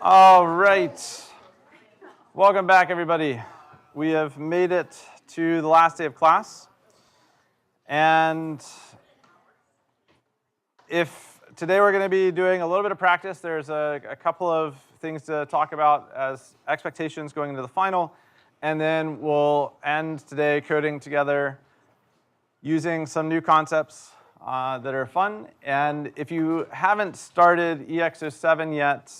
All right. Welcome back, everybody. We have made it to the last day of class. And if today we're going to be doing a little bit of practice, there's a couple of things to talk about as expectations going into the final. And then we'll end today coding together using some new concepts that are fun. And if you haven't started EX07 yet,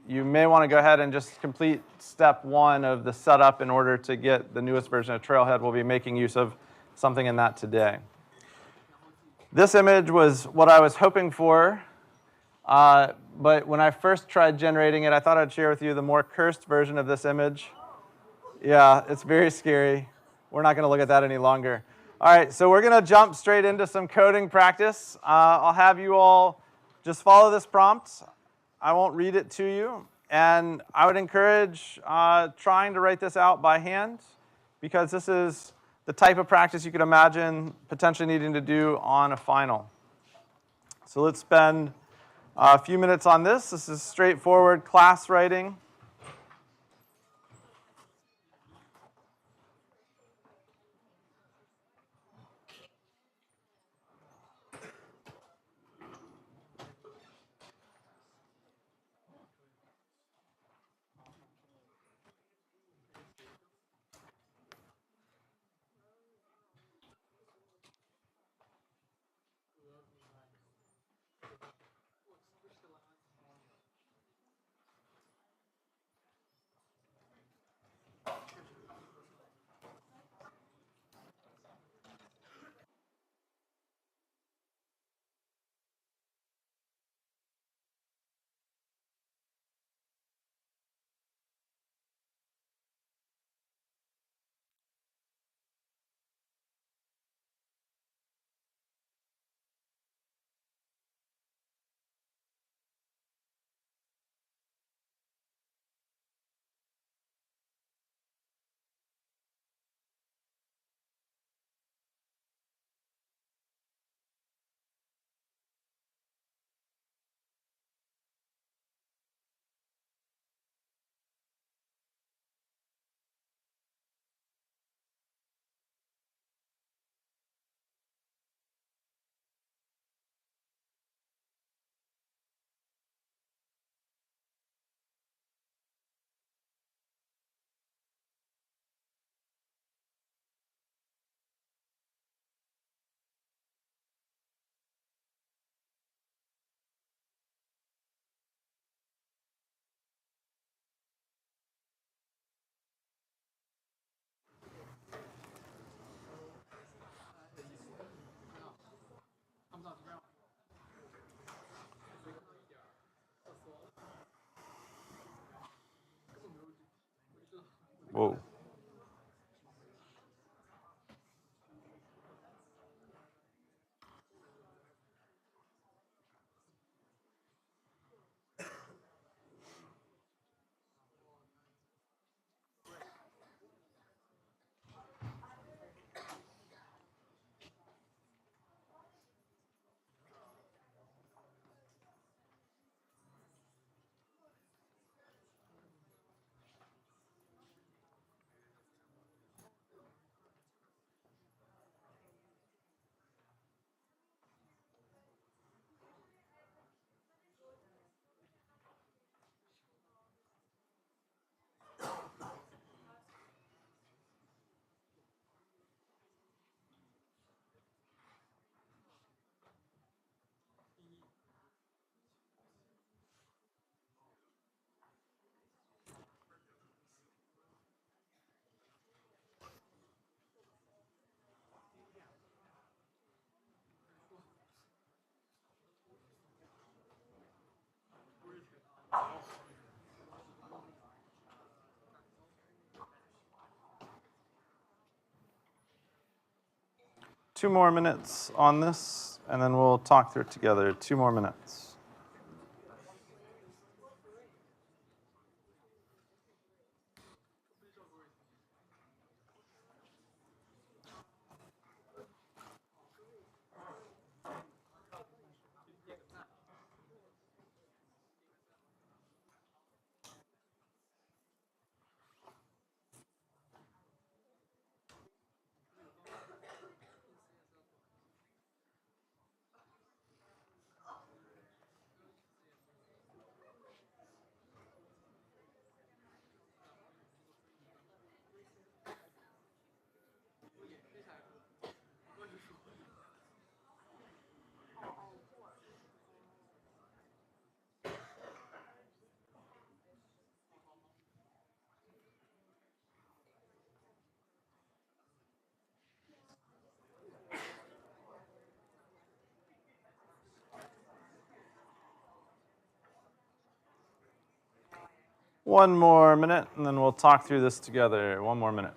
you may want to go ahead and just complete step 1 of the setup in order to get the newest version of Trailhead. We'll be making use of something in that today. This image was what I was hoping for, but when I first tried generating it, I thought I'd share with you the more cursed version of this image. Yeah, it's very scary. We're not going to look at that any longer. All right, so we're going to jump straight into some coding practice. I'll have you all just follow this prompt. I won't read it to you. And I would encourage trying to write this out by hand, because this is the type of practice you could imagine potentially needing to do on a final. So let's spend a few minutes on this. This is straightforward class writing. Whoa. Two more minutes on this, and then we'll talk through it together. 2 more minutes. One more minute, and then we'll talk through this together. One more minute.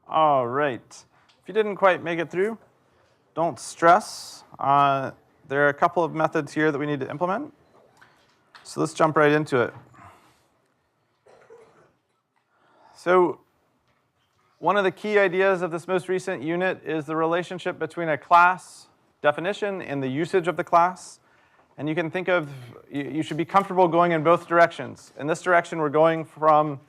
All right. If you didn't quite make it through, don't stress. There are a couple of methods here that we need to implement. So let's jump right into it. So one of the key ideas of this most recent unit is the relationship between a class definition and the usage of the class. And you can think of, you should be comfortable going in both directions. In this direction, we're going from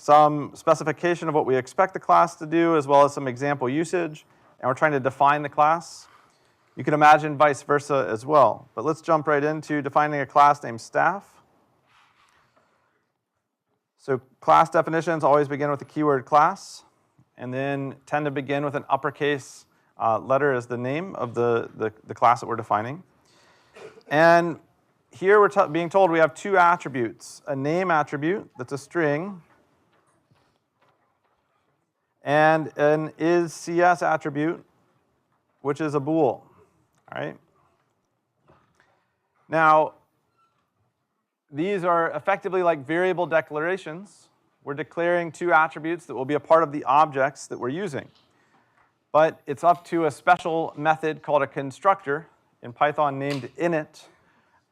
some specification of what we expect the class to do, as well as some example usage, and we're trying to define the class. You can imagine vice versa as well. But let's jump right into defining a class named staff. So class definitions always begin with the keyword class, and then tend to begin with an uppercase letter as the name of the class that we're defining. And here we're being told we have two attributes, a name attribute that's a string, and an isCS attribute, which is a bool. All right? Now, these are effectively like variable declarations. We're declaring two attributes that will be a part of the objects that we're using. But it's up to a special method called a constructor in Python named init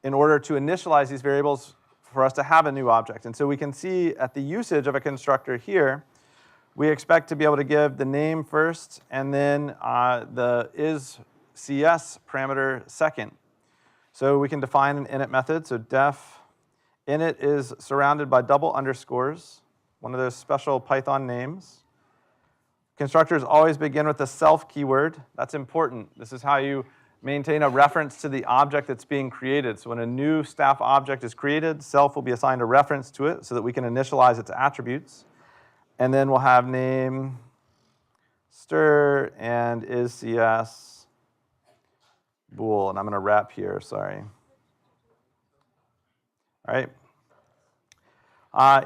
in order to initialize these variables for us to have a new object. And so we can see at the usage of a constructor here, we expect to be able to give the name first and then the isCS parameter second. So we can define an init method. So def init is surrounded by double underscores, one of those special Python names. Constructors always begin with the self keyword. That's important. This is how you maintain a reference to the object that's being created. So when a new staff object is created, self will be assigned a reference to it so that we can initialize its attributes. And then we'll have name, stir, and isCS bool. And I'm going to wrap here, sorry. All right.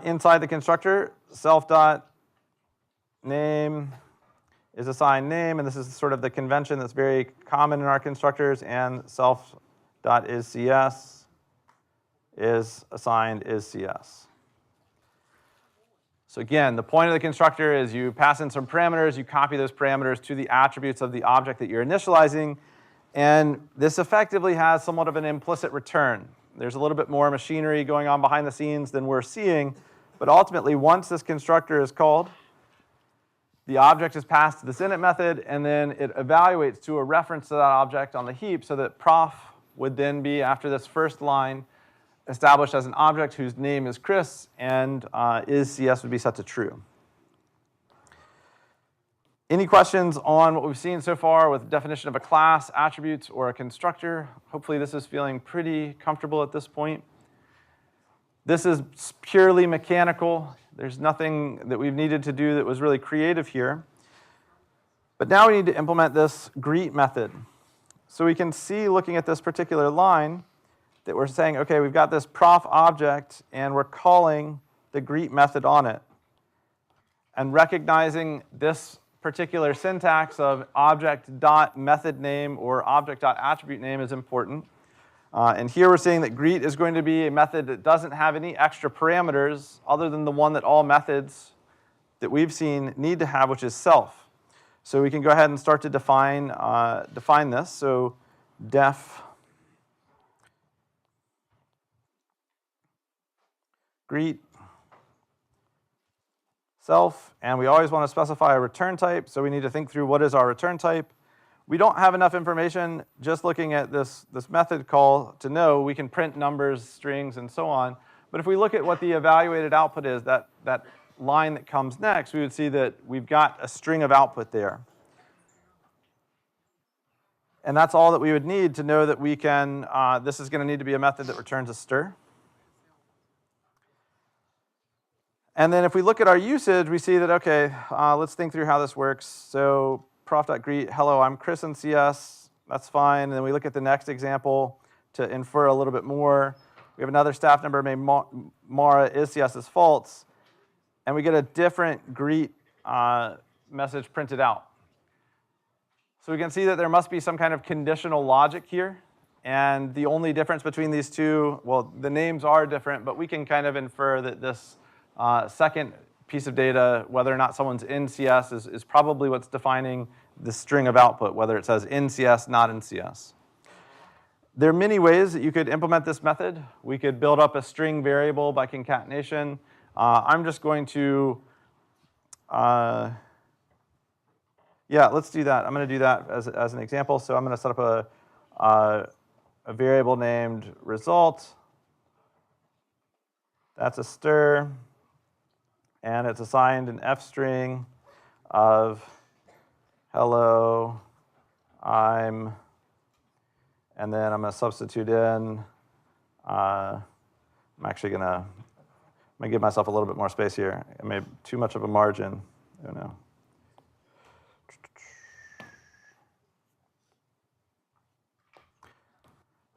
Inside the constructor, self.name is assigned name, and this is sort of the convention that's very common in our constructors, and self.isCS is assigned isCS. So again, the point of the constructor is you pass in some parameters, you copy those parameters to the attributes of the object that you're initializing, and this effectively has somewhat of an implicit return. There's a little bit more machinery going on behind the scenes than we're seeing, but ultimately, once this constructor is called, the object is passed to this init method, and then it evaluates to a reference to that object on the heap so that prof would then be, after this first line, established as an object whose name is Chris, and isCS would be set to true. Any questions on what we've seen so far with definition of a class, attributes, or a constructor? Hopefully this is feeling pretty comfortable at this point. This is purely mechanical. There's nothing that we've needed to do that was really creative here. But now we need to implement this greet method. So we can see, looking at this particular line, that we're saying, okay, we've got this prof object, and we're calling the greet method on it. And recognizing this particular syntax of object.method name or object.attribute name is important. And here we're saying that greet is going to be a method that doesn't have any extra parameters other than the one that all methods that we've seen need to have, which is self. So we can go ahead and start to define this. So def greet self, and we always want to specify a return type, so we need to think through what is our return type. We don't have enough information just looking at this method call to know we can print numbers, strings, and so on. But if we look at what the evaluated output is, that line that comes next, we would see that we've got a string of output there. And that's all that we would need to know that we can, this is going to need to be a method that returns a stir. And then if we look at our usage, we see that, okay, let's think through how this works. So prof.greet, hello, I'm Chris in CS. That's fine. And then we look at the next example to infer a little bit more. We have another staff member named Mara, is CS is false. And we get a different greet message printed out. So we can see that there must be some kind of conditional logic here. And the only difference between these two, well, the names are different, but we can kind of infer that this second piece of data, whether or not someone's in CS, is probably what's defining the string of output, whether it says in CS, not in CS. There are many ways that you could implement this method. We could build up a string variable by concatenation. I'm just going to, yeah, let's do that. I'm going to do that as an example. So I'm going to set up a variable named result. That's a stir. And it's assigned an f string of hello, I'm, and then I'm going to substitute in, I'm actually going to give myself a little bit more space here. I made too much of a margin. Oh no.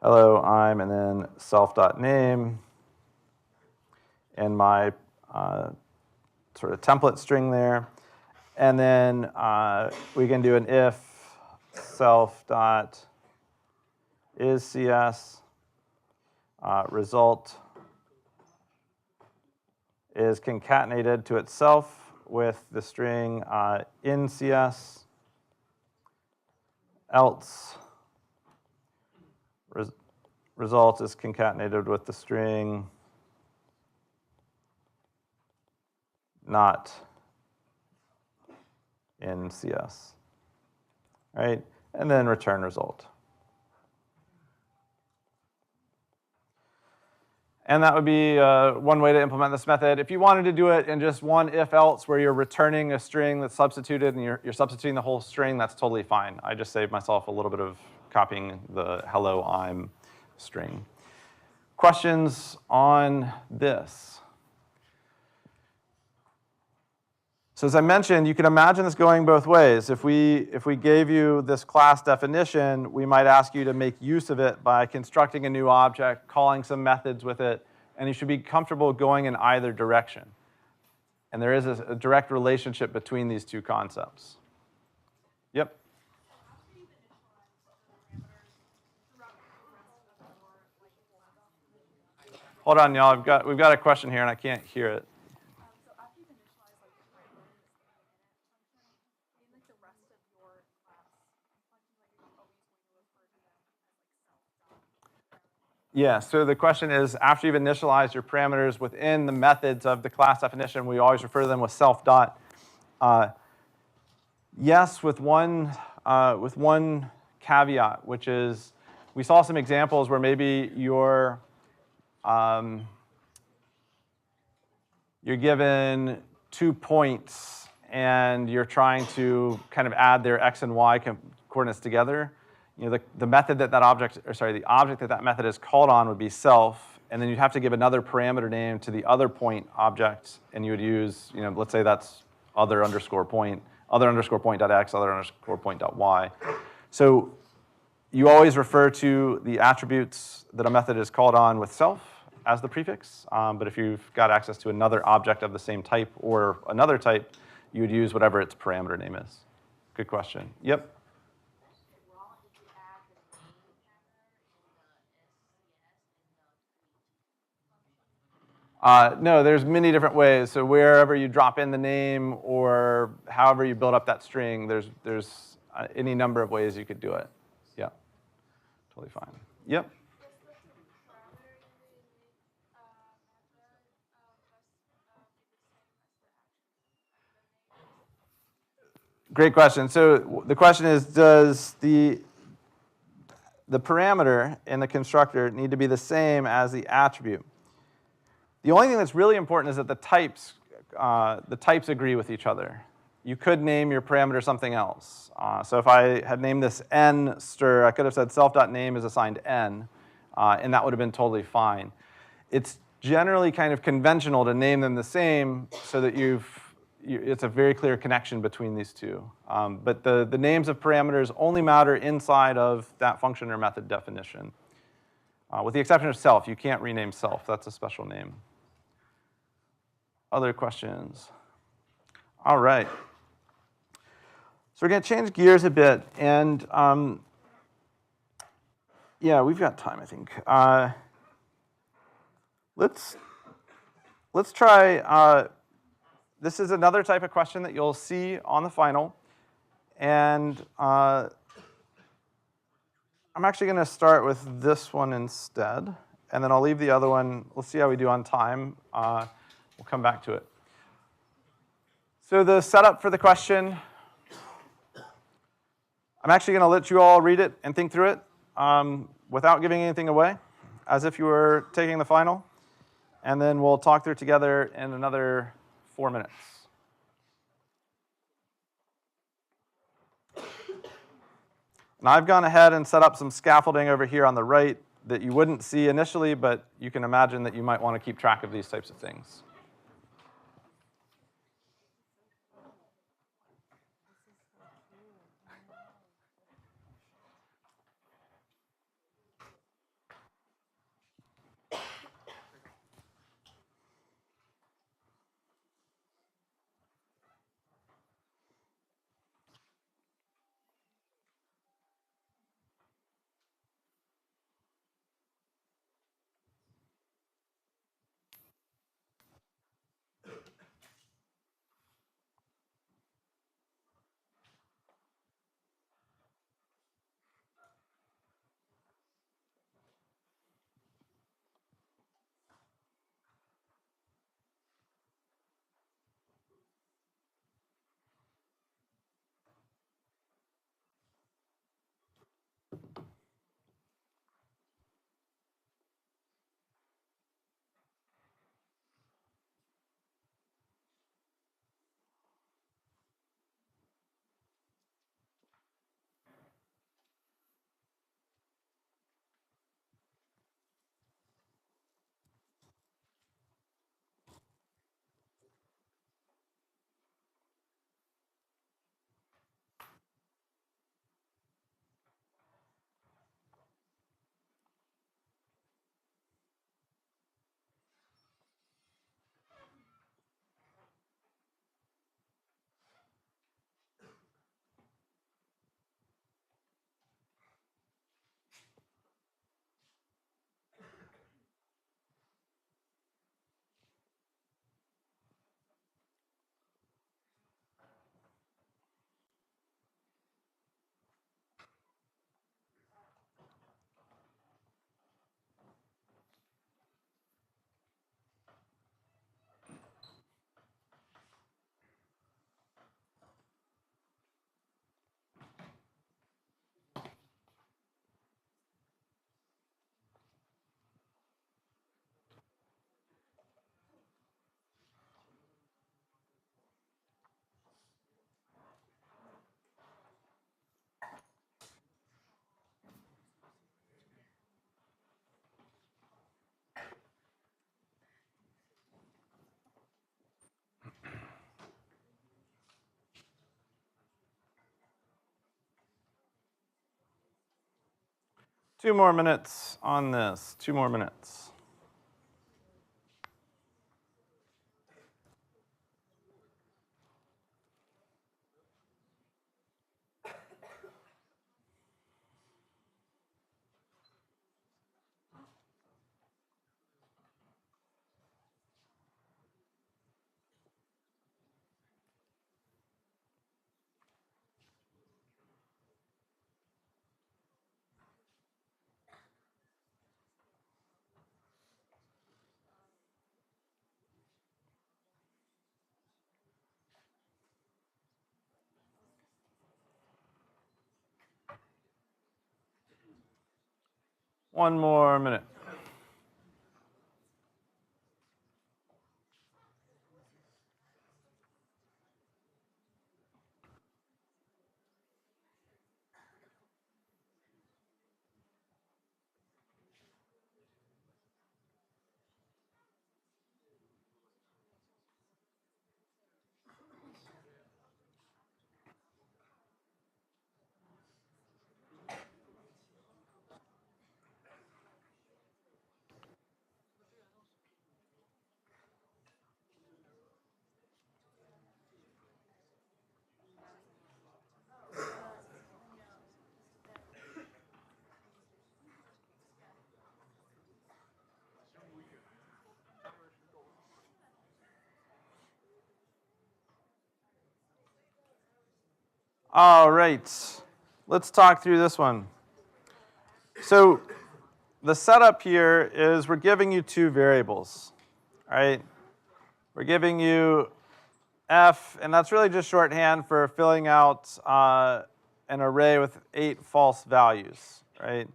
Hello, I'm, and then self.name, and my sort of template string there. And then we can do an if self.isCS result is concatenated to itself with the string in CS, else result is concatenated with the string not in CS, right? And then return result. And that would be one way to implement this method. If you wanted to do it in just one if-else where you're returning a string that's substituted and you're substituting the whole string, that's totally fine. I just saved myself a little bit of copying the hello, I'm string. Questions on this? So as I mentioned, you can imagine this going both ways. If we gave you this class definition, we might ask you to make use of it by constructing a new object, calling some methods with it, and you should be comfortable going in either direction. And there is a direct relationship between these two concepts. Yep. Hold on, y'all. We've got a question here, and I can't hear it. Yeah, so the question is, after you've initialized your parameters within the methods of the class definition, we always refer to them with self dot. Yes, with one caveat, which is we saw some examples where maybe you're given 2 points and you're trying to kind of add their x and y coordinates together. You know, the method the object that method is called on would be self, and then you'd have to give another parameter name to the other point object, and you would use, you know, let's say that's other underscore point.x, other underscore point.y. So you always refer to the attributes that a method is called on with self as the prefix, but if you've got access to another object of the same type or another type, you would use whatever its parameter name is. Good question. Yep. No, there's many different ways. So wherever you drop in the name or however you build up that string, there's any number of ways you could do it. Yeah, totally fine. Yep. Great question. So the question is, does the parameter in the constructor need to be the same as the attribute? The only thing that's really important is that the types agree with each other. You could name your parameter something else. So if I had named this n stir, I could have said self.name is assigned n, and that would have been totally fine. It's generally kind of conventional to name them the same so that it's a very clear connection between these two. But the names of parameters only matter inside of that function or method definition. With the exception of self, you can't rename self. That's a special name. Other questions? All right. So we're going to change gears a bit, and yeah, we've got time, I think. Let's try. This is another type of question that you'll see on the final, and I'm actually going to start with this one instead, and then I'll leave the other one. We'll see how we do on time. We'll come back to it. So the setup for the question, I'm actually going to let you all read it and think through it without giving anything away, as if you were taking the final. And then we'll talk through it together in another 4 minutes. And I've gone ahead and set up some scaffolding over here on the right that you wouldn't see initially, but you can imagine that you might want to keep track of these types of things. Two more minutes on this. 2 more minutes. One more minute. All right, let's talk through this one. So the setup here is we're giving you two variables, right? We're giving you f, and that's really just shorthand for filling out an array with 8 false values, right?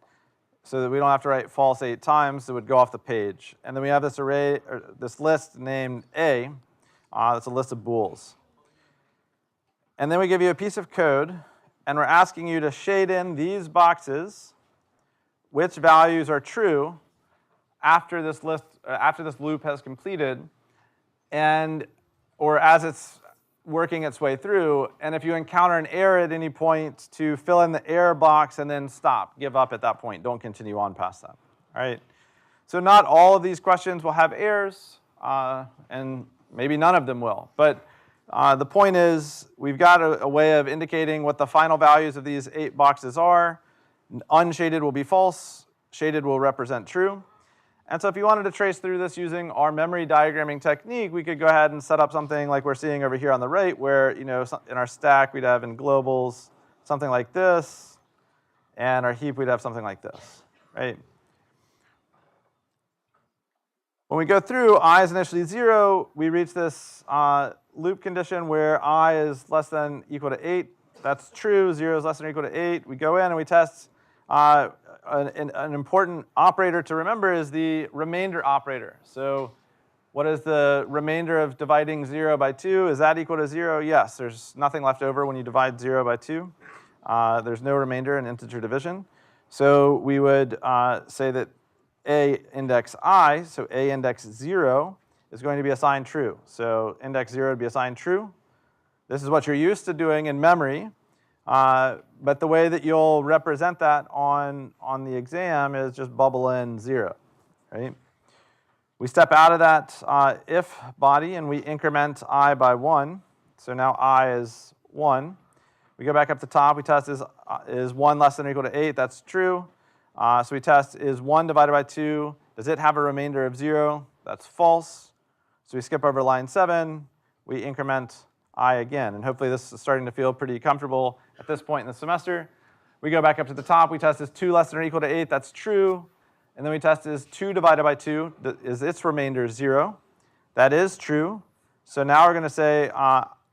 So that we don't have to write false 8 times, it would go off the page. And then we have this array, or this list named A, that's a list of bools. And then we give you a piece of code, and we're asking you to shade in these boxes which values are true after this loop has completed, or as it's working its way through. And if you encounter an error at any point, to fill in the error box and then stop, give up at that point. Don't continue on past that. All right. So not all of these questions will have errors, and maybe none of them will. But the point is, we've got a way of indicating what the final values of these 8 boxes are. Unshaded will be false. Shaded will represent true. And so if you wanted to trace through this using our memory diagramming technique, we could go ahead and set up something like we're seeing over here on the right, where in our stack we'd have in globals something like this, and our heap we'd have something like this, right? When we go through, I is initially 0, we reach this loop condition where I is less than equal to 8. That's true. 0 is less than or equal to 8. We go in and we test. An important operator to remember is the remainder operator. So what is the remainder of dividing 0 by 2? Is that equal to 0? Yes. There's nothing left over when you divide 0 by 2. There's no remainder in integer division. So we would say that A index I, so A index 0, is going to be assigned true. So index 0 would be assigned true. This is what you're used to doing in memory. But the way that you'll represent that on the exam is just bubble in 0, right? We step out of that if body and we increment I by 1. So now I is 1. We go back up to top. We test is 1 less than or equal to 8. That's true. So we test is 1 divided by 2. Does it have a remainder of 0? That's false. So we skip over line 7. We increment I again. And hopefully this is starting to feel pretty comfortable at this point in the semester. We go back up to the top. We test is 2 less than or equal to 8. That's true. And then we test is 2 divided by 2. Is its remainder 0? That is true. So now we're going to say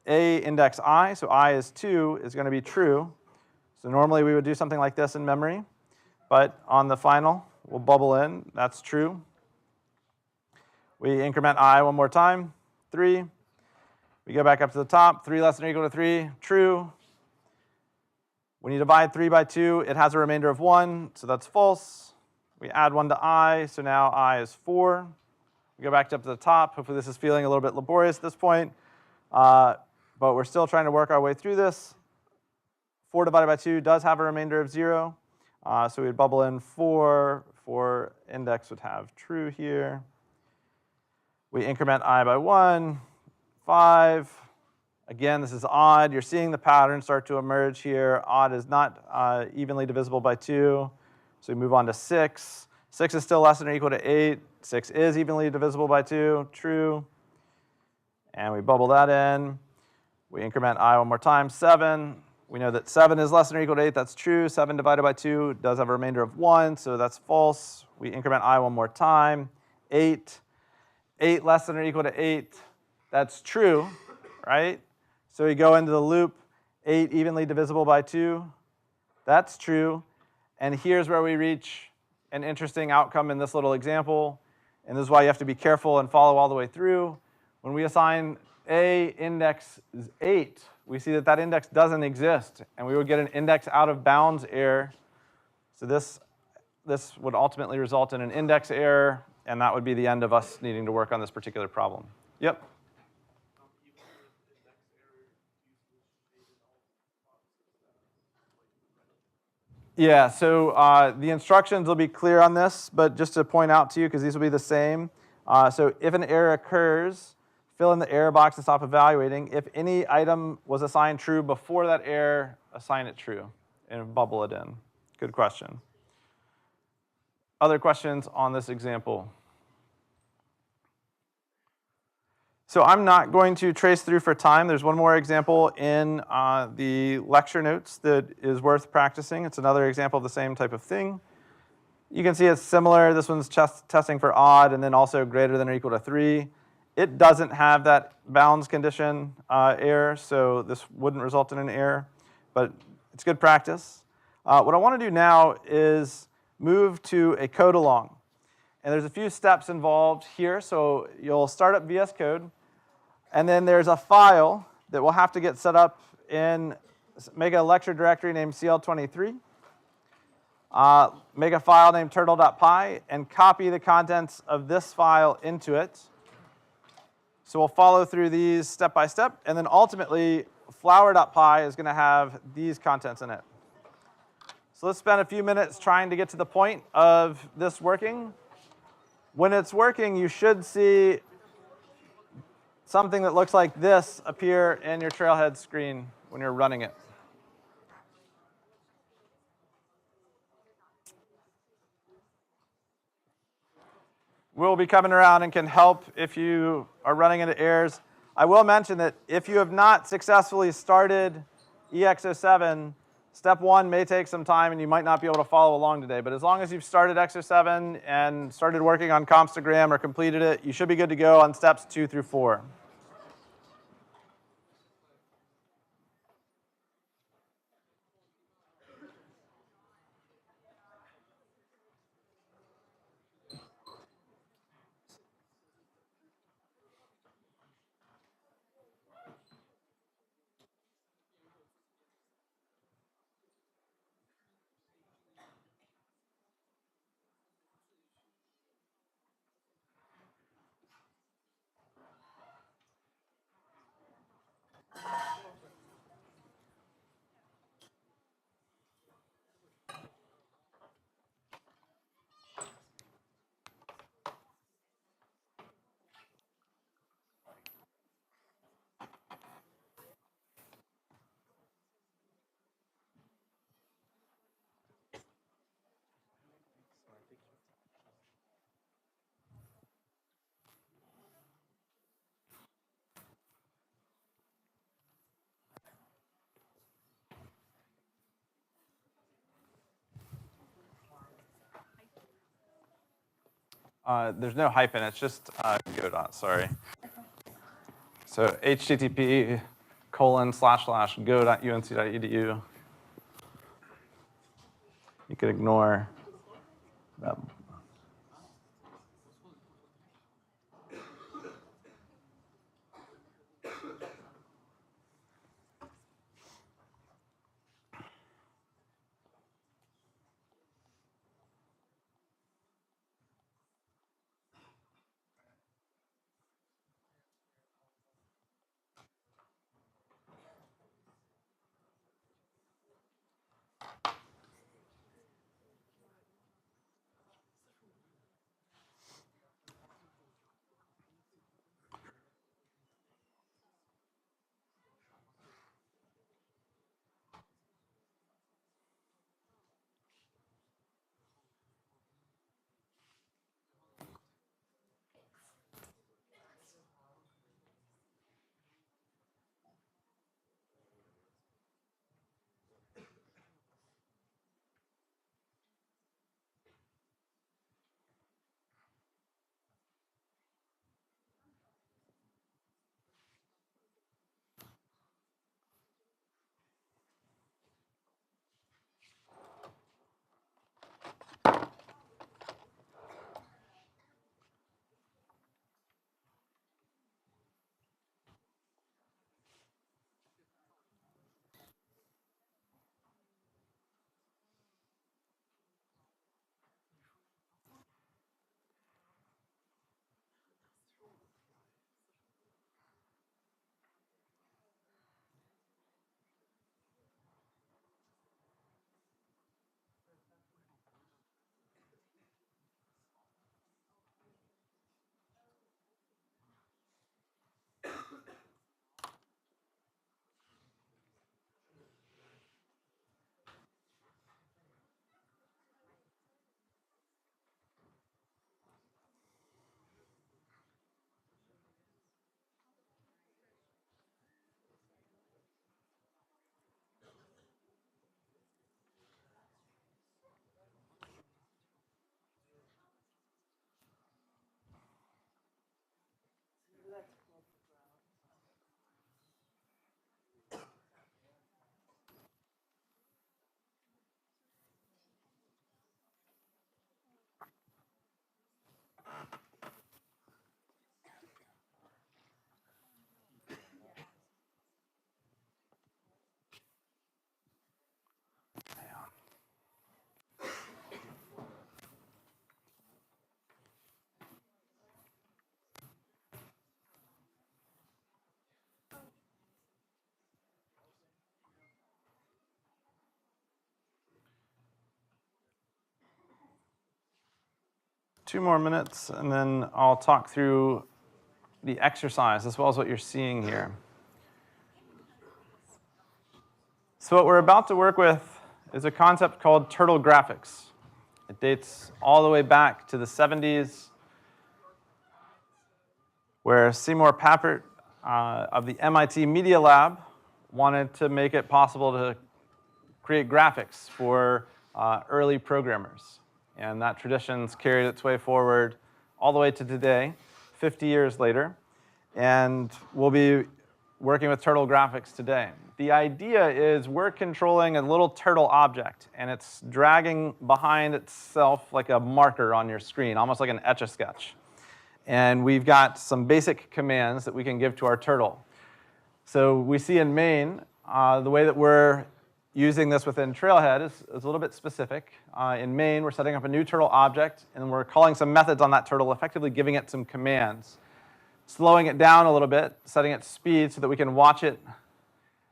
A index I, so I is 2, is going to be true. So normally we would do something like this in memory. But on the final, we'll bubble in. That's true. We increment I one more time. 3. We go back up to the top. 3 less than or equal to 3. True. When you divide 3 by 2, it has a remainder of 1. So that's false. We add 1 to I. So now I is 4. We go back up to the top. Hopefully this is feeling a little bit laborious at this point. But we're still trying to work our way through this. 4 divided by 2 does have a remainder of 0. So we'd bubble in 4. 4 index would have true here. We increment I by 1. 5. Again, this is odd. You're seeing the pattern start to emerge here. Odd is not evenly divisible by 2. So we move on to 6. 6 is still less than or equal to 8. 6 is evenly divisible by 2. True. And we bubble that in. We increment I one more time. 7. We know that 7 is less than or equal to 8. That's true. 7 divided by 2 does have a remainder of 1, so that's false. We increment I one more time. 8. 8 less than or equal to 8. That's true, right? So we go into the loop. 8 evenly divisible by 2. That's true. And here's where we reach an interesting outcome in this little example, and this is why you have to be careful and follow all the way through. When we assign A index 8, we see that that index doesn't exist, and we would get an index out of bounds error. So this would ultimately result in an index error, and that would be the end of us needing to work on this particular problem. Yep. Yeah, so the instructions will be clear on this, but just to point out to you, because these will be the same. So if an error occurs, fill in the error box and stop evaluating. If any item was assigned true before that error, assign it true and bubble it in. Good question. Other questions on this example? So I'm not going to trace through for time. There's one more example in the lecture notes that is worth practicing. It's another example of the same type of thing. You can see it's similar. This one's testing for odd and then also greater than or equal to 3. It doesn't have that bounds condition error, so this wouldn't result in an error, but it's good practice. What I want to do now is move to a code along. And there's a few steps involved here, so you'll start up VS Code, and then there's a file that will have to get set up in, make a lecture directory named CL23, make a file named turtle.py, and copy the contents of this file into it. So we'll follow through these step by step, and then ultimately, flower.py is going to have these contents in it. So let's spend a few minutes trying to get to the point of this working. When it's working, you should see something that looks like this appear in your Trailhead screen when you're running it. We'll be coming around and can help if you are running into errors. I will mention that if you have not successfully started EX07, step 1 may take some time and you might not be able to follow along today. But as long as you've started X07 and started working on Compstagram or completed it, you should be good to go on steps 2 through 4. There's no hyphen, it's just go. Sorry. So http://go.unc.edu. You could ignore that. 2 more minutes, and then I'll talk through the exercise as well as what you're seeing here. So what we're about to work with is a concept called turtle graphics. It dates all the way back to the 70s, where Seymour Papert of the MIT Media Lab wanted to make it possible to create graphics for early programmers. And that tradition's carried its way forward all the way to today, 50 years later. And we'll be working with turtle graphics today. The idea is we're controlling a little turtle object, and it's dragging behind itself like a marker on your screen, almost like an Etch-a-Sketch. And we've got some basic commands that we can give to our turtle. So we see in main, the way that we're using this within Trailhead is a little bit specific. In main, we're setting up a new turtle object, and we're calling some methods on that turtle, effectively giving it some commands. Slowing it down a little bit, setting its speed so that we can watch it.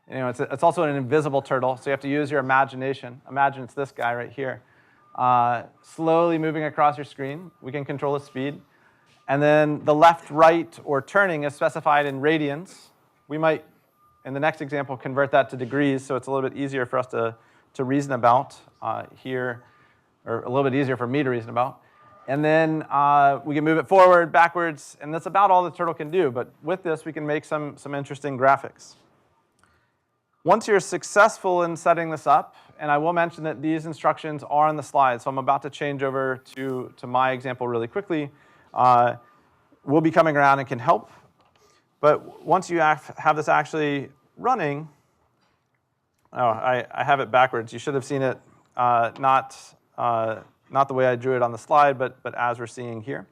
You know, it's also an invisible turtle, so you have to use your imagination. Imagine it's this guy right here. Slowly moving across your screen. We can control the speed. And then the left, right, or turning is specified in radians. We might, in the next example, convert that to degrees, so it's a little bit easier for us to reason about here, or a little bit easier for me to reason about. And then we can move it forward, backwards, and that's about all the turtle can do. But with this, we can make some interesting graphics. Once you're successful in setting this up, and I will mention that these instructions are on the slide, so I'm about to change over to my example really quickly. We'll be coming around and can help. But once you have this actually running, I have it backwards. You should have seen it not the way I drew it on the slide, but as we're seeing here.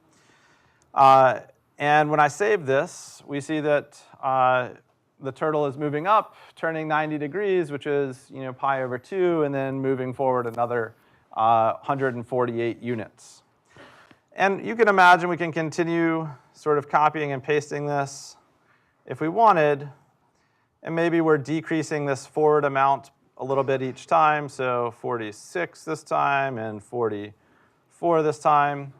And when I save this, we see that the turtle is moving up, turning 90 degrees, which is pi over 2, and then moving forward another 148 units. And you can imagine we can continue sort of copying and pasting this if we wanted, and maybe we're decreasing this forward amount a little bit each time, so 46 this time and 44 this time.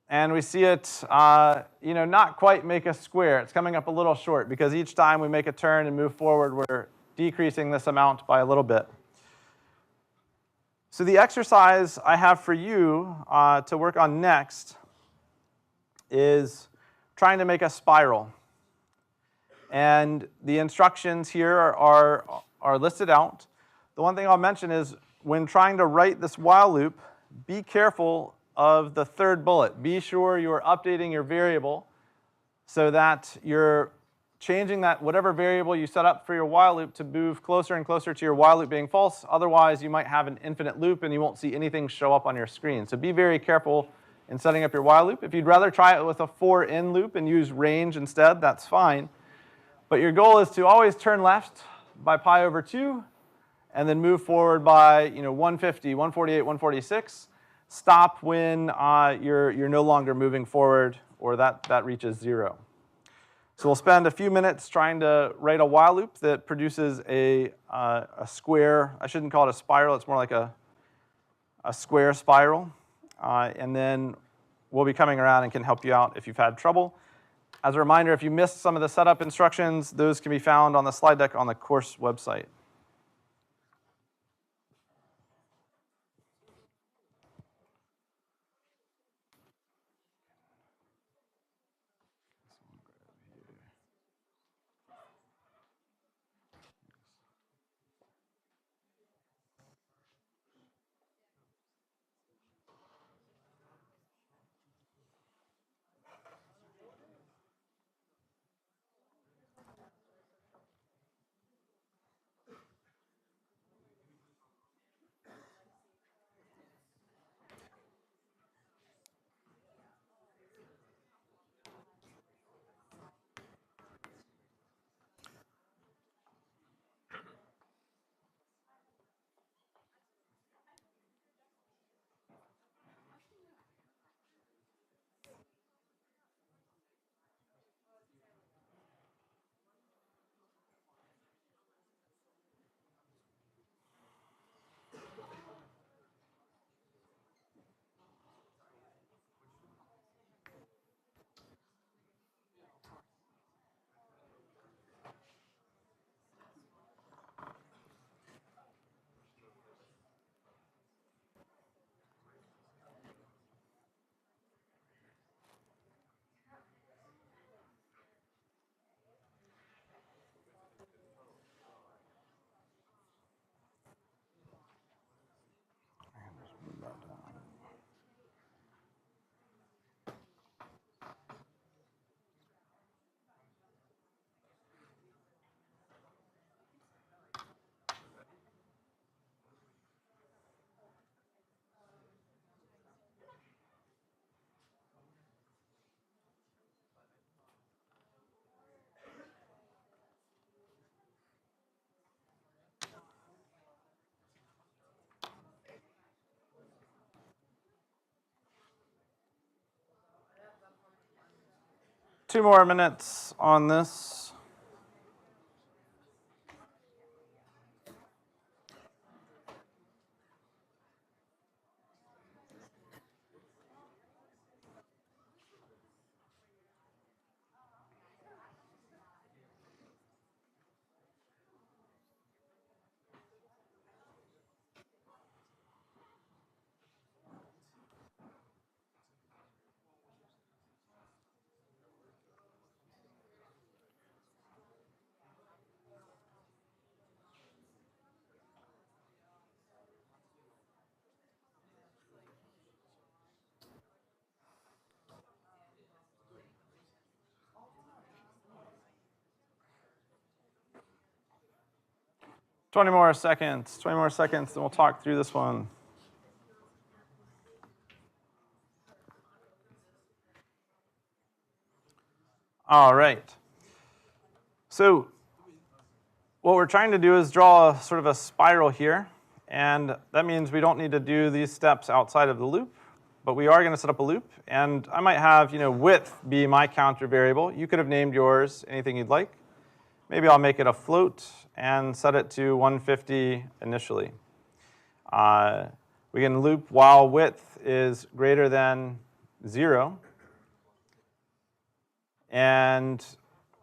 And we see it, not quite make a square. It's coming up a little short because each time we make a turn and move forward, we're decreasing this amount by a little bit. So the exercise I have for you to work on next is trying to make a spiral. And the instructions here are listed out. The one thing I'll mention is when trying to write this while loop, be careful of the third bullet. Be sure you're updating your variable so that you're changing that whatever variable you set up for your while loop to move closer and closer to your while loop being false. Otherwise, you might have an infinite loop and you won't see anything show up on your screen. So be very careful in setting up your while loop. If you'd rather try it with a for in loop and use range instead, that's fine. But your goal is to always turn left by pi over 2 and then move forward by 150, 148, 146. Stop when you're no longer moving forward or that reaches 0. So we'll spend a few minutes trying to write a while loop that produces a square. I shouldn't call it a spiral. It's more like a square spiral. And then we'll be coming around and can help you out if you've had trouble. As a reminder, if you missed some of the setup instructions, those can be found on the slide deck on the course website. 2 more minutes on this. Twenty more seconds, and we'll talk through this one. All right. So what we're trying to do is draw sort of a spiral here, and that means we don't need to do these steps outside of the loop, but we are going to set up a loop, and I might have width be my counter variable. You could have named yours anything you'd like. Maybe I'll make it a float and set it to 150 initially. We can loop while width is greater than 0, and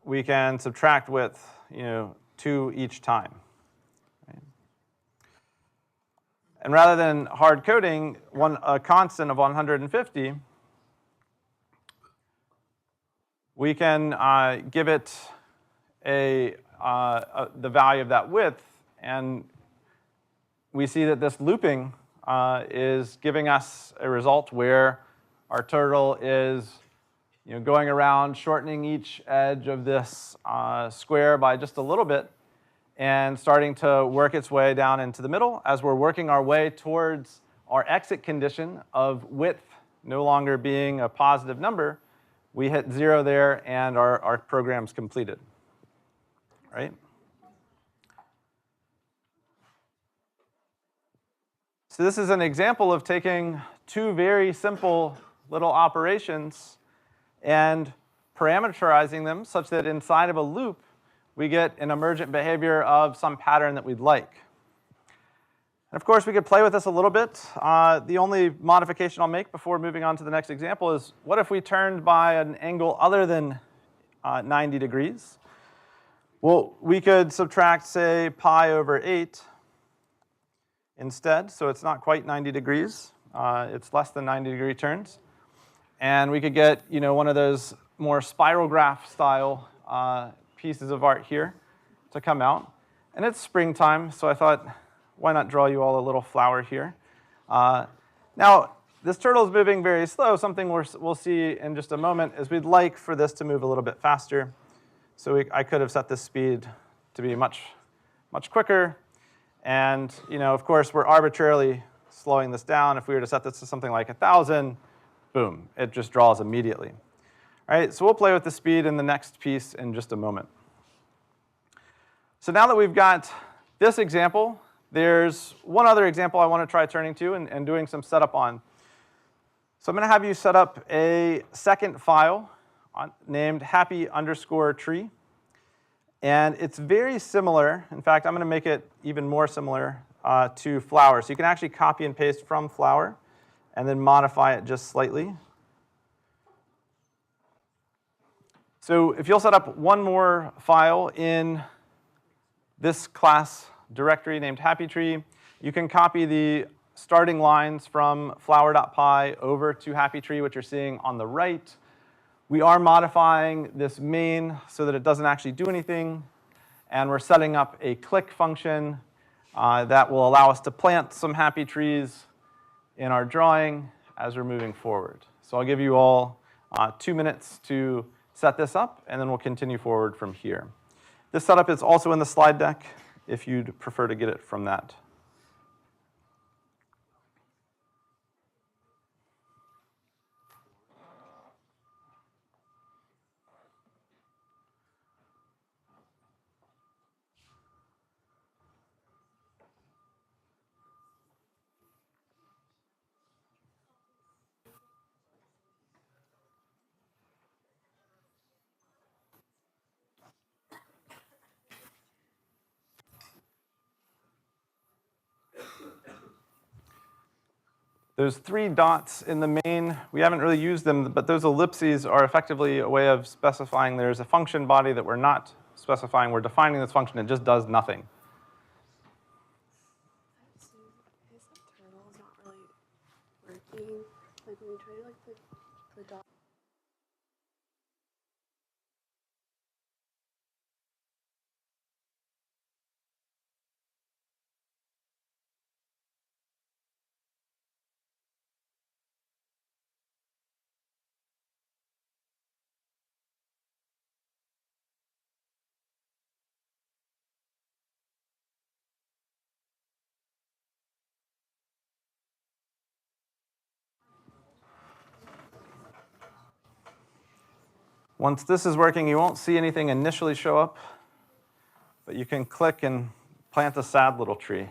we can subtract width 2 each time. Right? And rather than hard coding a constant of 150, we can give it the value of that width, and we see that this looping is giving us a result where our turtle is going around, shortening each edge of this square by just a little bit, and starting to work its way down into the middle. As we're working our way towards our exit condition of width no longer being a positive number, we hit 0 there, and our program's completed. Right? So this is an example of taking 2 very simple little operations and parameterizing them such that inside of a loop, we get an emergent behavior of some pattern that we'd like. And of course, we could play with this a little bit. The only modification I'll make before moving on to the next example is, what if we turned by an angle other than 90 degrees? Well, we could subtract, say, pi over 8 instead, so it's not quite 90 degrees. It's less than 90-degree turns. And we could get one of those more spiral graph style pieces of art here to come out. And it's springtime, so I thought, why not draw you all a little flower here? Now, this turtle is moving very slow. Something we'll see in just a moment is we'd like for this to move a little bit faster. So I could have set this speed to be much, much quicker. And of course, we're arbitrarily slowing this down. If we were to set this to something like 1,000, boom, it just draws immediately. All right, so we'll play with the speed in the next piece in just a moment. So now that we've got this example, there's one other example I want to try turning to and doing some setup on. So I'm going to have you set up a second file named happy_tree. And it's very similar. In fact, I'm going to make it even more similar to flower. So you can actually copy and paste from flower and then modify it just slightly. So if you'll set up one more file in this class directory named happytree, you can copy the starting lines from flower.py over to happytree, which you're seeing on the right. We are modifying this main so that it doesn't actually do anything, and we're setting up a click function that will allow us to plant some happy trees in our drawing as we're moving forward. So I'll give you all 2 minutes to set this up, and then we'll continue forward from here. This setup is also in the slide deck if you'd prefer to get it from that. Those 3 dots in the main, we haven't really used them, but those ellipses are effectively a way of specifying there's a function body that we're not specifying. We're defining this function. It just does nothing. So I guess that turtle is not really working. Like when you try to like put the dot. Once this is working, you won't see anything initially show up, but you can click and plant a sad little tree.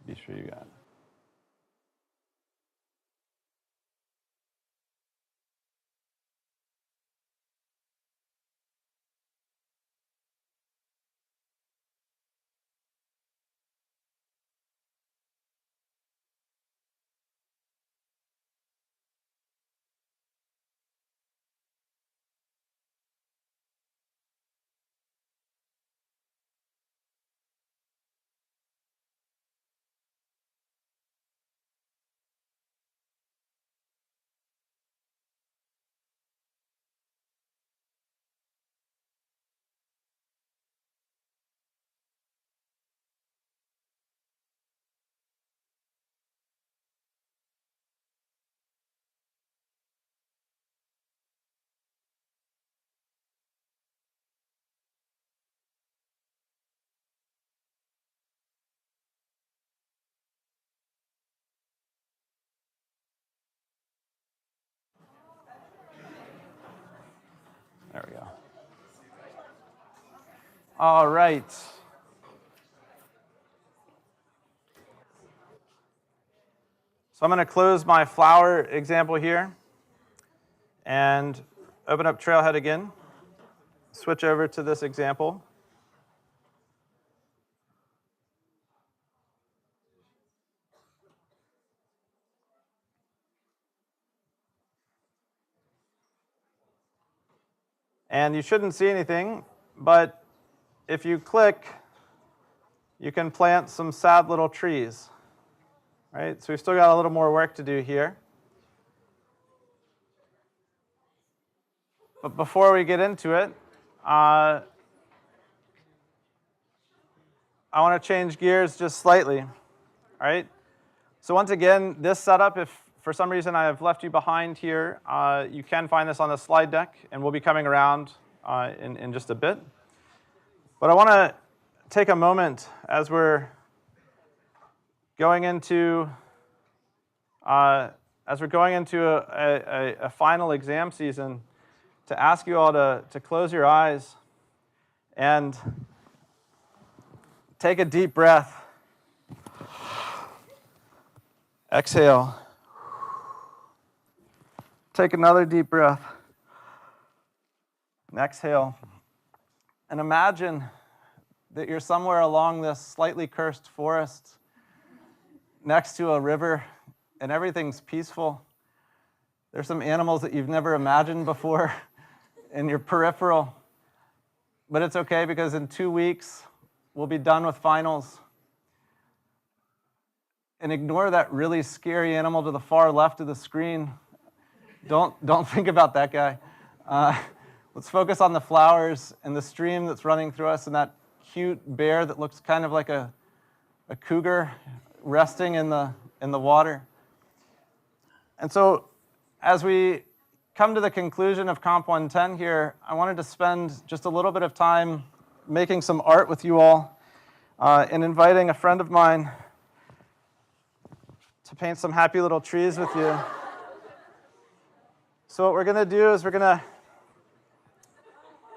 Be sure you got it. There we go. All right. So I'm going to close my flower example here and open up Trailhead again. Switch over to this example. And you shouldn't see anything, but if you click, you can plant some sad little trees. Right? So we've still got a little more work to do here. But before we get into it, I want to change gears just slightly. All right? So once again, this setup, if for some reason I have left you behind here, you can find this on the slide deck, and we'll be coming around in just a bit. But I want to take a moment as we're going into a final exam season to ask you all to close your eyes and take a deep breath. Exhale. Take another deep breath. And exhale. And imagine that you're somewhere along this slightly cursed forest next to a river and everything's peaceful. There's some animals that you've never imagined before in your peripheral. But it's okay because in 2 weeks, we'll be done with finals. And ignore that really scary animal to the far left of the screen. Don't think about that guy. Let's focus on the flowers and the stream that's running through us and that cute bear that looks kind of like a cougar resting in the water. And so as we come to the conclusion of COMP110 here, I wanted to spend just a little bit of time making some art with you all and inviting a friend of mine to paint some happy little trees with you. So what we're going to do is we're going to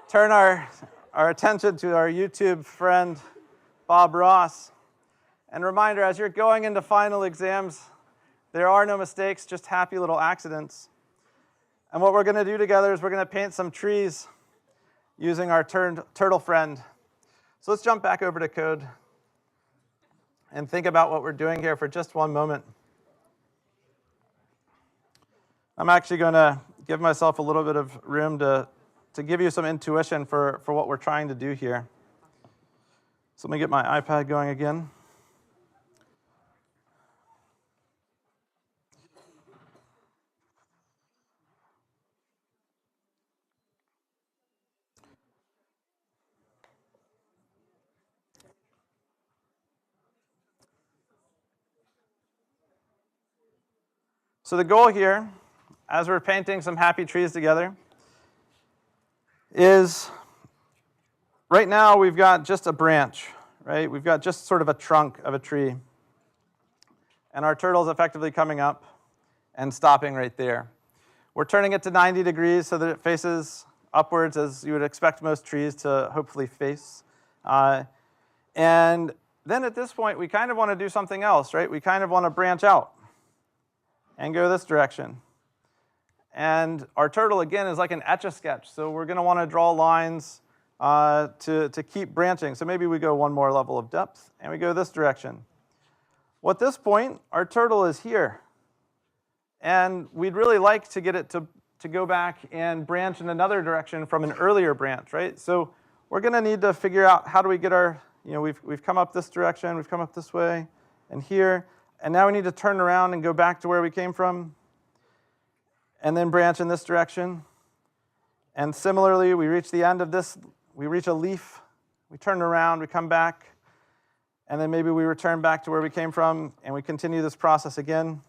turn our attention to our YouTube friend, Bob Ross. And reminder, as you're going into final exams, there are no mistakes, just happy little accidents. And what we're going to do together is we're going to paint some trees using our turtle friend. So let's jump back over to code and think about what we're doing here for just one moment. I'm actually going to give myself a little bit of room to give you some intuition for what we're trying to do here. So let me get my iPad going again. So the goal here, as we're painting some happy trees together, is right now we've got just a branch, right? We've got just sort of a trunk of a tree. And our turtle's effectively coming up and stopping right there. We're turning it to 90 degrees so that it faces upwards as you would expect most trees to hopefully face. And then at this point, we kind of want to do something else, right? We kind of want to branch out and go this direction. And our turtle, again, is like an Etch-a-Sketch. So we're going to want to draw lines to keep branching. So maybe we go one more level of depth, and we go this direction. Well, at this point, our turtle is here. And we'd really like to get it to go back and branch in another direction from an earlier branch, right? So we're going to need to figure out how do we get our, we've come up this direction, we've come up this way, and here. And now we need to turn around and go back to where we came from, and then branch in this direction. And similarly, we reach the end of this, we reach a leaf, we turn around, we come back, and then maybe we return back to where we came from, and we continue this process again.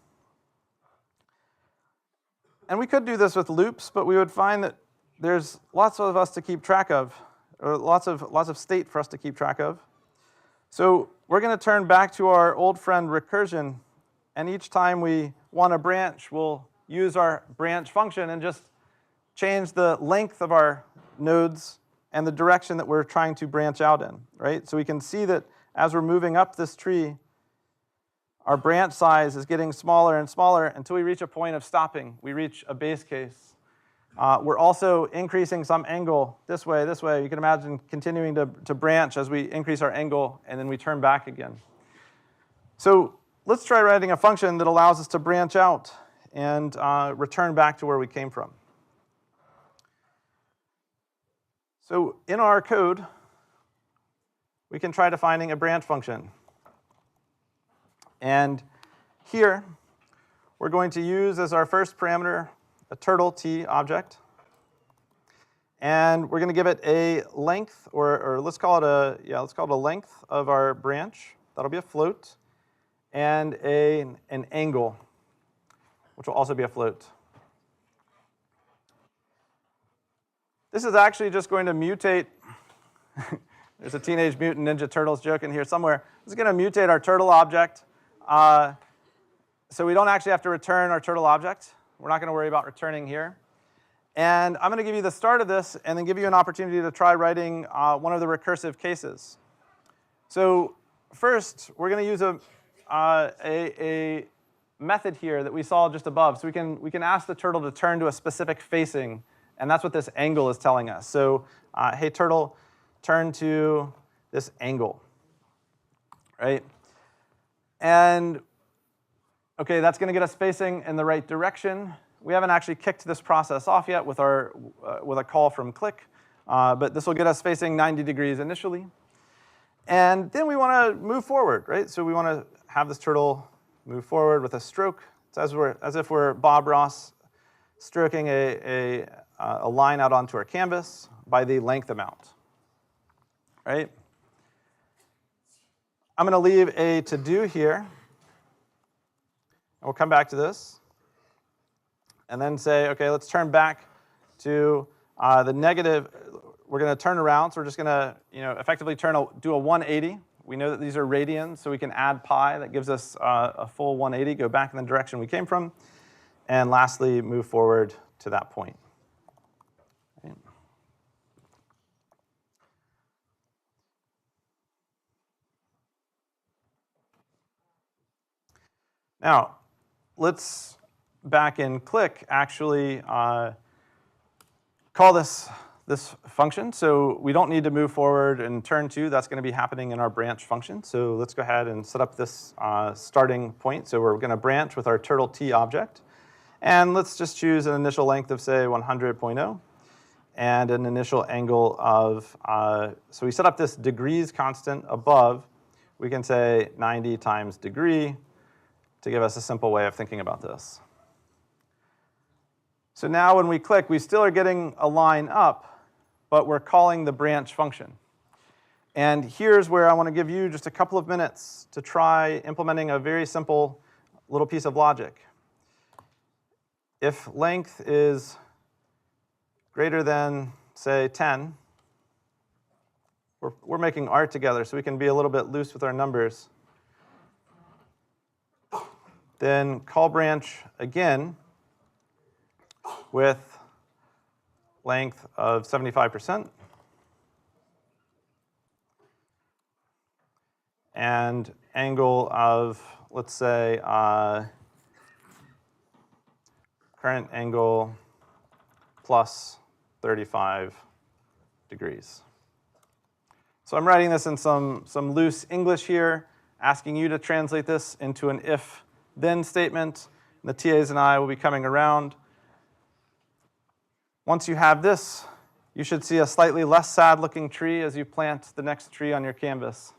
And we could do this with loops, but we would find that there's lots of us to keep track of, or lots of state for us to keep track of. So we're going to turn back to our old friend recursion, and each time we want to branch, we'll use our branch function and just change the length of our nodes and the direction that we're trying to branch out in, right? So we can see that as we're moving up this tree, our branch size is getting smaller and smaller until we reach a point of stopping. We reach a base case. We're also increasing some angle this way, this way. You can imagine continuing to branch as we increase our angle, and then we turn back again. So let's try writing a function that allows us to branch out and return back to where we came from. So in our code, we can try defining a branch function. And here, we're going to use as our first parameter a turtle t object. And we're going to give it a length, or let's call it a length of our branch. That'll be a float. And an angle, which will also be a float. This is actually just going to mutate. There's a Teenage Mutant Ninja Turtles joke in here somewhere. This is going to mutate our turtle object. So we don't actually have to return our turtle object. We're not going to worry about returning here. And I'm going to give you the start of this and then give you an opportunity to try writing one of the recursive cases. So first, we're going to use a method here that we saw just above. So we can ask the turtle to turn to a specific facing, and that's what this angle is telling us. So hey, turtle, turn to this angle, right? And OK, that's going to get us facing in the right direction. We haven't actually kicked this process off yet with a call from click, but this will get us facing 90 degrees initially. And then we want to move forward, right? So we want to have this turtle move forward with a stroke. It's as if we're Bob Ross stroking a line out onto our canvas by the length amount, right? I'm going to leave a to-do here. And we'll come back to this. and then say, okay, let's turn back to the negative. We're going to turn around, so we're just going to effectively do a 180. We know that these are radians, so we can add pi. That gives us a full 180, go back in the direction we came from. And lastly, move forward to that point. Okay. Now, let's back in click actually call this function. So we don't need to move forward and turn to. That's going to be happening in our branch function. So let's go ahead and set up this starting point. So we're going to branch with our turtle t object. And let's just choose an initial length of, say, 100.0 and an initial angle of, so we set up this degrees constant above. We can say 90 times degree to give us a simple way of thinking about this. So now when we click, we still are getting a line up, but we're calling the branch function. And here's where I want to give you just a couple of minutes to try implementing a very simple little piece of logic. If length is greater than, say, 10, we're making art together, so we can be a little bit loose with our numbers. Then call branch again with length of 75% and angle of, let's say, current angle plus 35 degrees. So I'm writing this in some loose English here, asking you to translate this into an if-then statement. The TAs and I will be coming around. Once you have this, you should see a slightly less sad-looking tree as you plant the next tree on your canvas.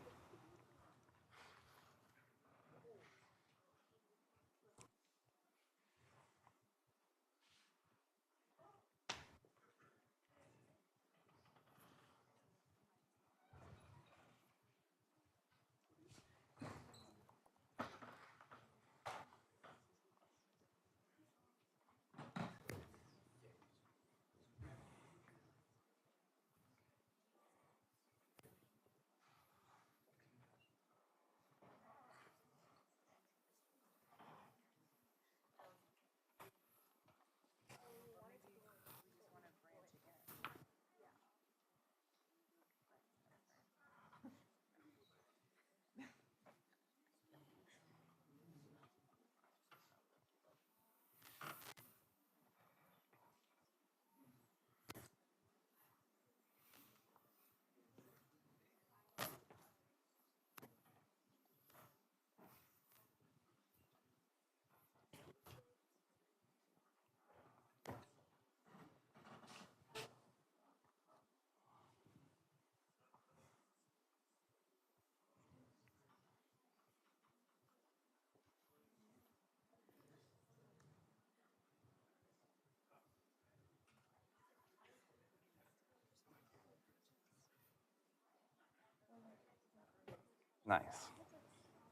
Nice. That's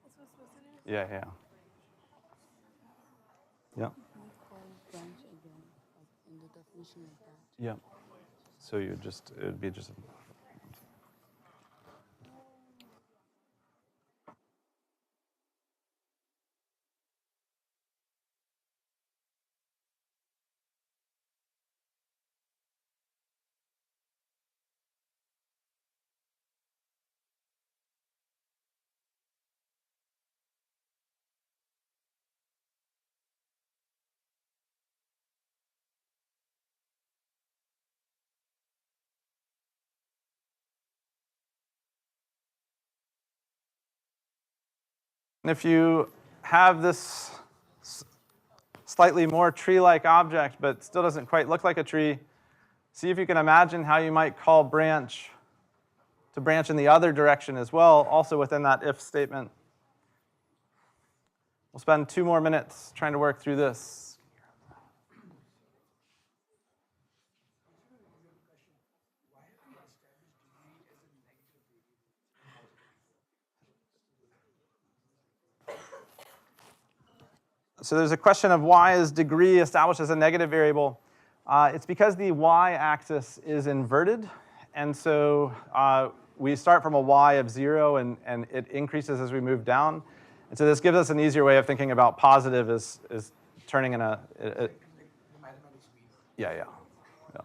what it's supposed to do? Yeah, yeah. Yep. Can you call branch again, like in the definition of that? Yep. So it would be just. And if you have this slightly more tree-like object, but still doesn't quite look like a tree, see if you can imagine how you might call branch to branch in the other direction as well, also within that if statement. We'll spend 2 more minutes trying to work through this. so there's a question of why is degree established as a negative variable. It's because the y-axis is inverted, and so we start from a y of 0, and it increases as we move down. And so this gives us an easier way of thinking about positive as turning in a yeah, yeah. Yeah.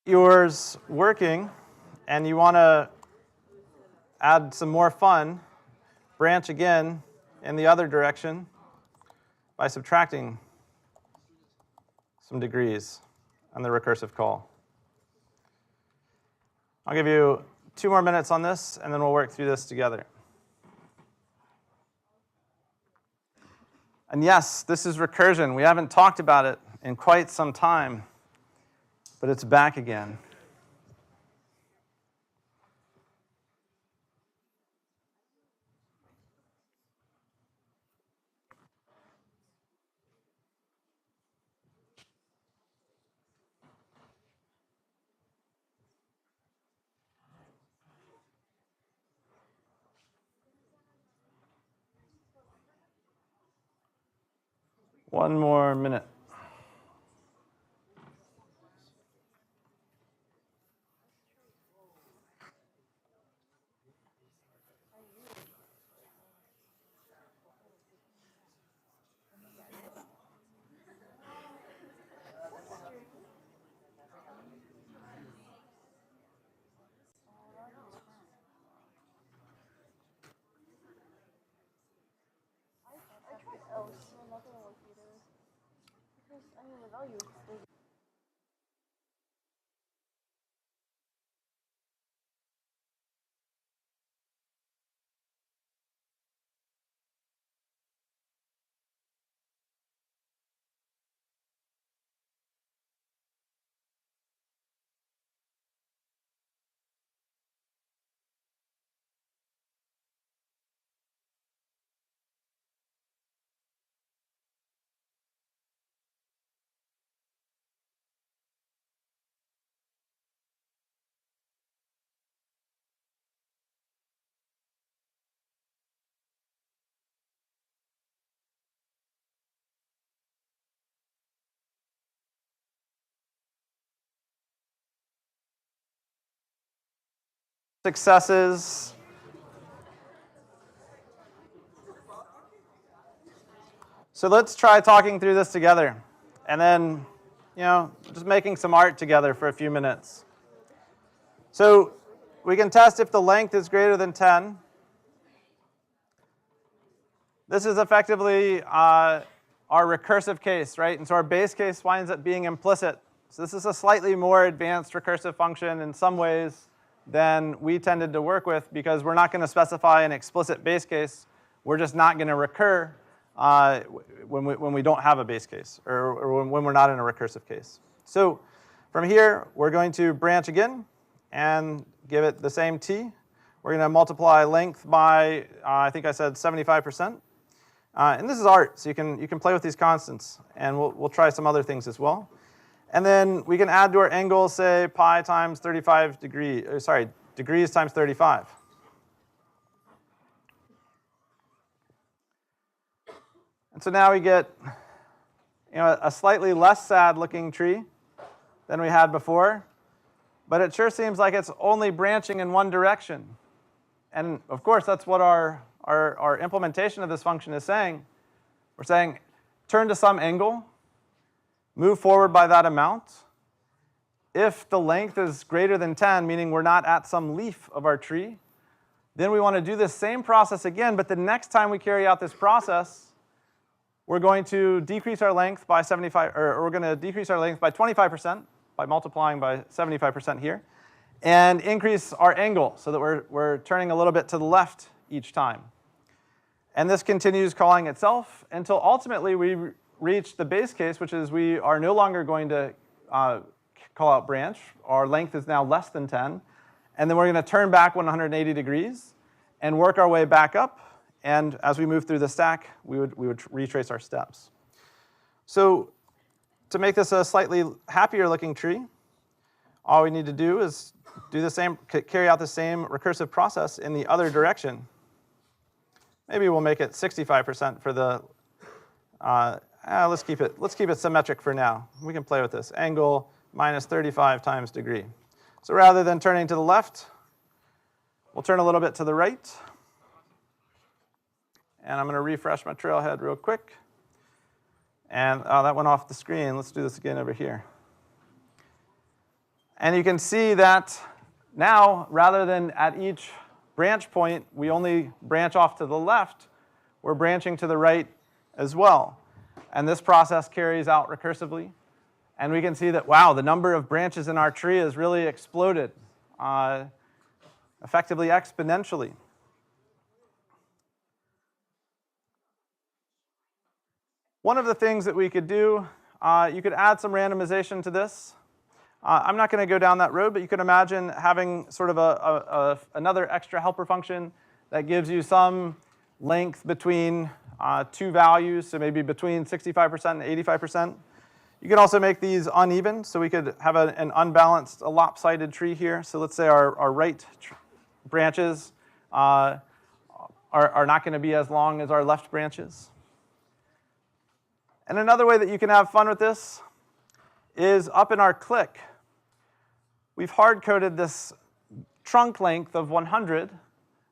Yours working, and you want to add some more fun, branch again in the other direction by subtracting some degrees on the recursive call. I'll give you 2 more minutes on this, and then we'll work through this together. And yes, this is recursion. We haven't talked about it in quite some time, but it's back again. One more minute. Successes. So let's try talking through this together, and then, just making some art together for a few minutes. So we can test if the length is greater than 10. This is effectively our recursive case, right? And so our base case winds up being implicit. So this is a slightly more advanced recursive function in some ways than we tended to work with, because we're not going to specify an explicit base case. We're just not going to recur when we don't have a base case, or when we're not in a recursive case. So from here, we're going to branch again and give it the same t. We're going to multiply length by, I think I said 75%. And this is art, so you can play with these constants. And we'll try some other things as well. And then we can add to our angle, say, pi times 35 degrees, degrees times 35. And so now we get a slightly less sad looking tree than we had before. But it sure seems like it's only branching in one direction. And of course, that's what our implementation of this function is saying. We're saying, turn to some angle, move forward by that amount. If the length is greater than 10, meaning we're not at some leaf of our tree, then we want to do this same process again, but the next time we carry out this process, we're going to decrease our length by 75, or we're going to decrease our length by 25% by multiplying by 75% here, and increase our angle so that we're turning a little bit to the left each time. And this continues calling itself until ultimately we reach the base case, which is we are no longer going to call out branch. Our length is now less than 10. And then we're going to turn back 180 degrees and work our way back up. And as we move through the stack, we would retrace our steps. So to make this a slightly happier looking tree, all we need to do is carry out the same recursive process in the other direction. Maybe we'll make it 65% for the, let's keep it symmetric for now. We can play with this. Angle minus 35 times degree. So rather than turning to the left, we'll turn a little bit to the right. And I'm going to refresh my trailhead real quick. And that went off the screen. Let's do this again over here. And you can see that now, rather than at each branch point, we only branch off to the left, we're branching to the right as well. And this process carries out recursively. And we can see that, wow, the number of branches in our tree has really exploded, effectively exponentially. One of the things that we could do, you could add some randomization to this. I'm not going to go down that road, but you could imagine having sort of another extra helper function that gives you some length between two values, so maybe between 65% and 85%. You can also make these uneven, so we could have an unbalanced, a lopsided tree here. So let's say our right branches are not going to be as long as our left branches. And another way that you can have fun with this is up in our click. We've hard-coded this trunk length of 100,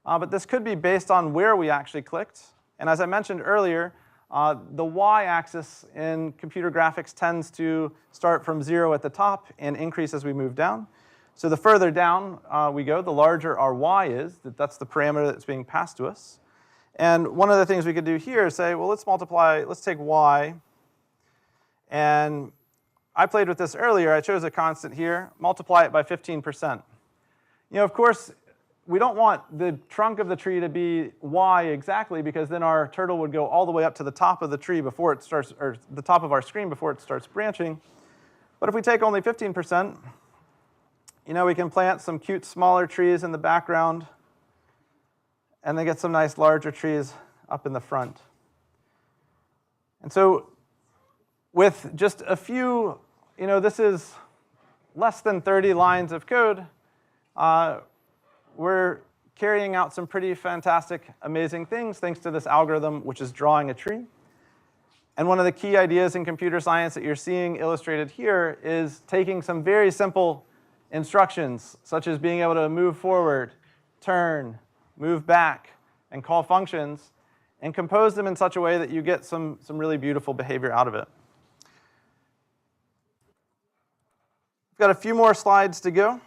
but this could be based on where we actually clicked. And as I mentioned earlier, the y-axis in computer graphics tends to start from 0 at the top and increase as we move down. So the further down we go, the larger our y is. That's the parameter that's being passed to us. And one of the things we could do here is say, well, let's take y. And I played with this earlier. I chose a constant here, multiply it by 15%. Of course, we don't want the trunk of the tree to be y exactly, because then our turtle would go all the way up to the top of the tree before it starts, or the top of our screen before it starts branching. But if we take only 15%, we can plant some cute smaller trees in the background, and then get some nice larger trees up in the front. And so with just a few, this is less than 30 lines of code, we're carrying out some pretty fantastic, amazing things thanks to this algorithm, which is drawing a tree. And one of the key ideas in computer science that you're seeing illustrated here is taking some very simple instructions, such as being able to move forward, turn, move back, and call functions, and compose them in such a way that you get some really beautiful behavior out of it. We've got a few more slides to go.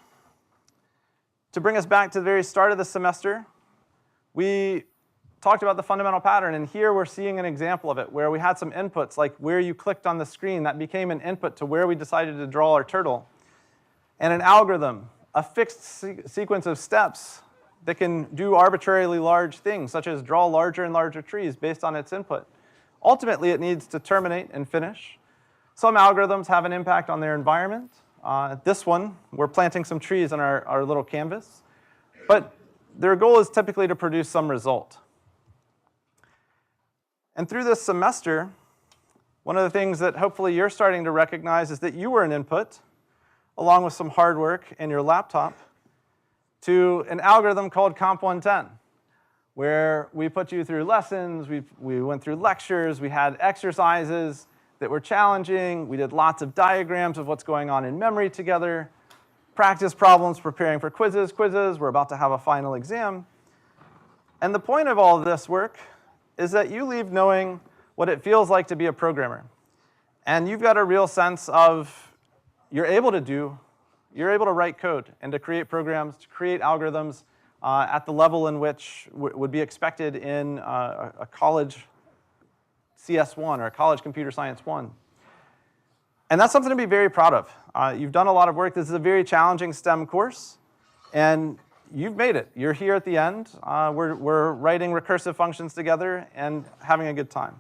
To bring us back to the very start of the semester, we talked about the fundamental pattern, and here we're seeing an example of it, where we had some inputs, like where you clicked on the screen. That became an input to where we decided to draw our turtle. And an algorithm, a fixed sequence of steps that can do arbitrarily large things, such as draw larger and larger trees based on its input. Ultimately, it needs to terminate and finish. Some algorithms have an impact on their environment. This one, we're planting some trees on our little canvas. But their goal is typically to produce some result. And through this semester, one of the things that hopefully you're starting to recognize is that you were an input, along with some hard work in your laptop, to an algorithm called COMP110, where we put you through lessons, we went through lectures, we had exercises that were challenging, we did lots of diagrams of what's going on in memory together, practice problems, preparing for quizzes, we're about to have a final exam. And the point of all of this work is that you leave knowing what it feels like to be a programmer. And you've got a real sense of you're able to write code and to create programs, to create algorithms at the level in which would be expected in a college CS1 or a college computer science 1. And that's something to be very proud of. You've done a lot of work. This is a very challenging STEM course, and you've made it. You're here at the end. We're writing recursive functions together and having a good time.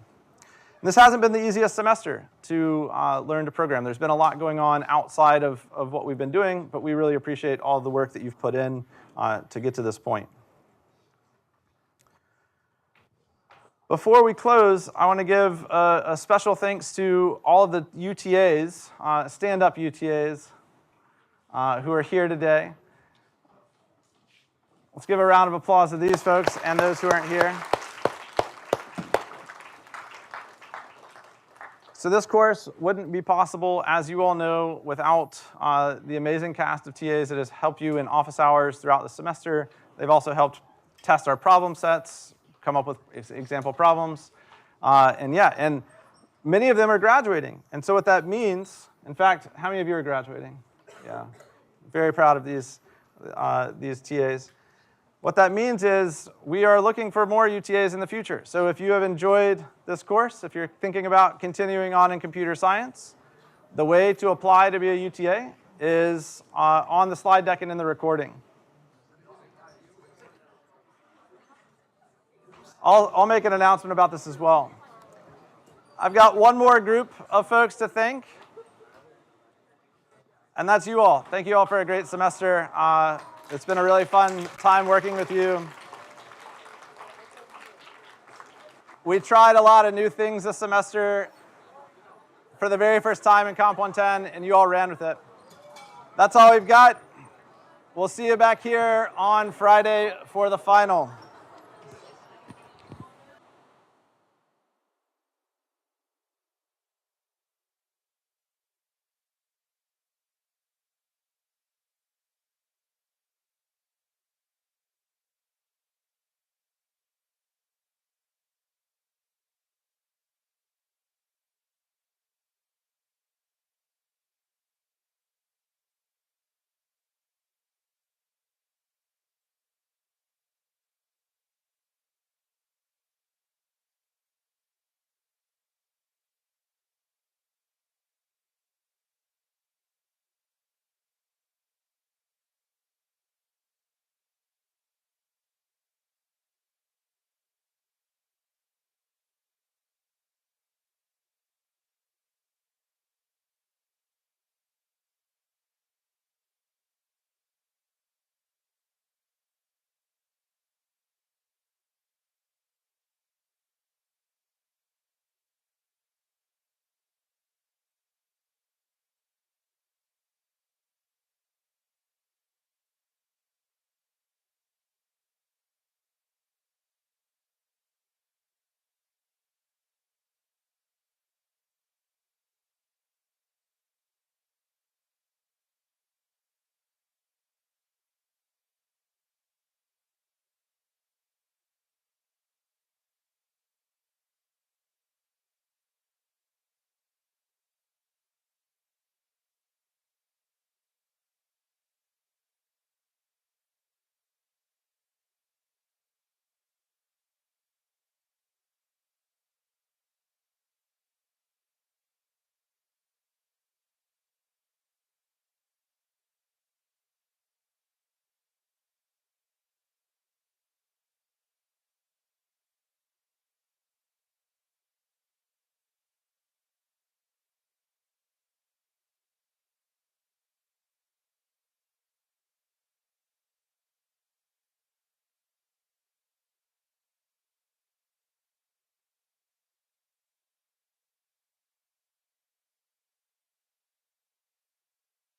And this hasn't been the easiest semester to learn to program. There's been a lot going on outside of what we've been doing, but we really appreciate all the work that you've put in to get to this point. Before we close, I want to give a special thanks to all of the UTAs, stand-up UTAs, who are here today. Let's give a round of applause to these folks and those who aren't here. So this course wouldn't be possible, as you all know, without the amazing cast of TAs that has helped you in office hours throughout the semester. They've also helped test our problem sets, come up with example problems. And many of them are graduating. And so what that means, in fact, how many of you are graduating? Yeah, very proud of these TAs. What that means is we are looking for more UTAs in the future. So if you have enjoyed this course, if you're thinking about continuing on in computer science, the way to apply to be a UTA is on the slide deck and in the recording. I'll make an announcement about this as well. I've got one more group of folks to thank, and that's you all. Thank you all for a great semester. It's been a really fun time working with you. We tried a lot of new things this semester for the very first time in COMP110, and you all ran with it. That's all we've got. We'll see you back here on Friday for the final.